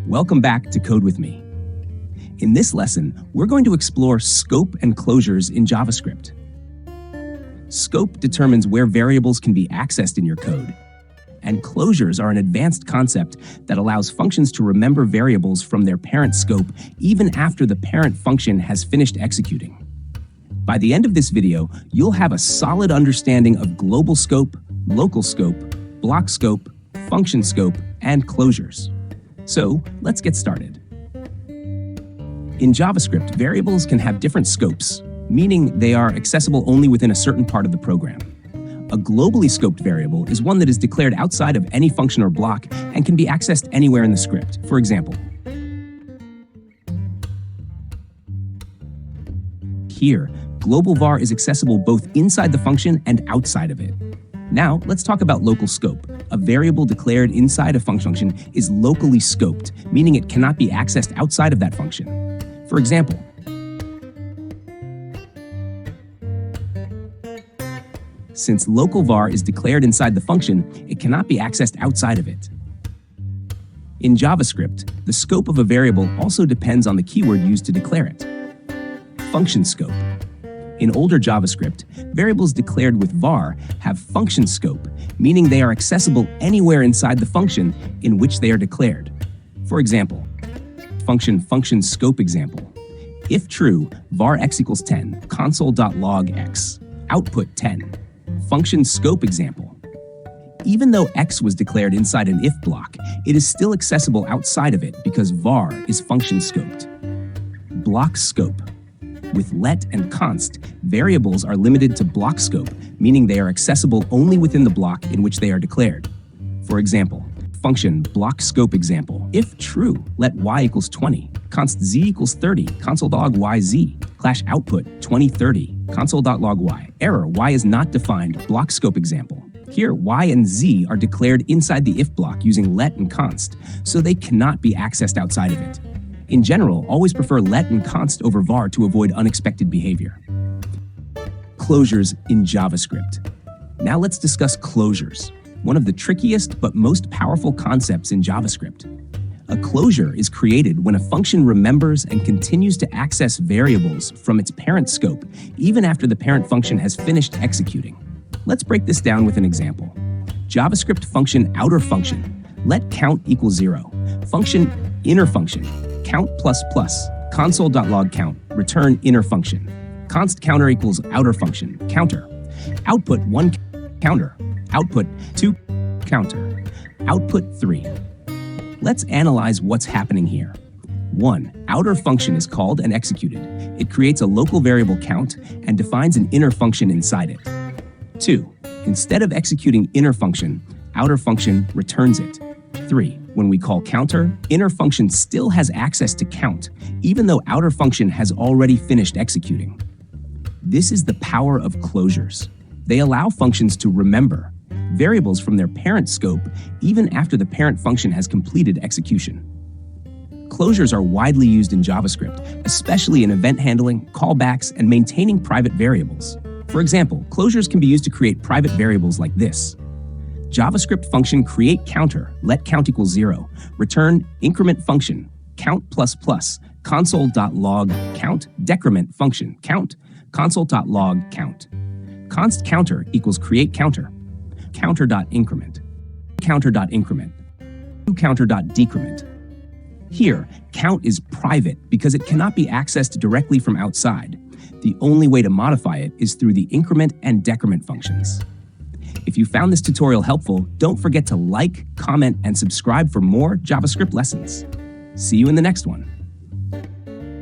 Welcome back to Code With Me. In this lesson, we're going to explore scope and closures in JavaScript. Scope determines where variables can be accessed in your code, and closures are an advanced concept that allows functions to remember variables from their parent scope even after the parent function has finished executing. By the end of this video, you'll have a solid understanding of global scope, local scope, block scope, function scope, and closures. So let's get started. In JavaScript, variables can have different scopes, meaning they are accessible only within a certain part of the program. A globally scoped variable is one that is declared outside of any function or block and can be accessed anywhere in the script. For example, here, global var is accessible both inside the function and outside of it. Now, let's talk about local scope. A variable declared inside a function is locally scoped, meaning it cannot be accessed outside of that function. For example, since local var is declared inside the function, it cannot be accessed outside of it. In JavaScript, the scope of a variable also depends on the keyword used to declare it. Function scope. In older JavaScript, variables declared with var have function scope, meaning they are accessible anywhere inside the function in which they are declared. For example, function scope example. If true, var x equals 10, console.log x, output 10. Function scope example. Even though x was declared inside an if block, it is still accessible outside of it because var is function scoped. Block scope. With let and const, variables are limited to block scope, meaning they are accessible only within the block in which they are declared. For example, function block scope example. If true, let y equals 20, const z equals 30, console.log yz, clash output 2030, console.log y. Error, y is not defined, block scope example. Here, y and z are declared inside the if block using let and const, so they cannot be accessed outside of it. In general, always prefer let and const over var to avoid unexpected behavior. Closures in JavaScript. Now let's discuss closures, one of the trickiest but most powerful concepts in JavaScript. A closure is created when a function remembers and continues to access variables from its parent scope, even after the parent function has finished executing. Let's break this down with an example. JavaScript function outer function, let count equal 0. Function inner function, count plus plus, console.log count, return inner function. Const counter equals outer function, counter. Output 1 counter, output 2 counter, output 3. Let's analyze what's happening here. 1. Outer function is called and executed. It creates a local variable count and defines an inner function inside it. 2. Instead of executing inner function, outer function returns it. 3. When we call counter, inner function still has access to count, even though outer function has already finished executing. This is the power of closures. They allow functions to remember variables from their parent scope even after the parent function has completed execution. Closures are widely used in JavaScript, especially in event handling, callbacks, and maintaining private variables. For example, closures can be used to create private variables like this. JavaScript function create counter, let count equals 0, return increment function, count plus plus, console.log count, decrement function, count, console.log count. Const counter equals create counter, counter.increment, counter.increment, counter.decrement. Here, count is private because it cannot be accessed directly from outside. The only way to modify it is through the increment and decrement functions. If you found this tutorial helpful, don't forget to like, comment, and subscribe for more JavaScript lessons. See you in the next one.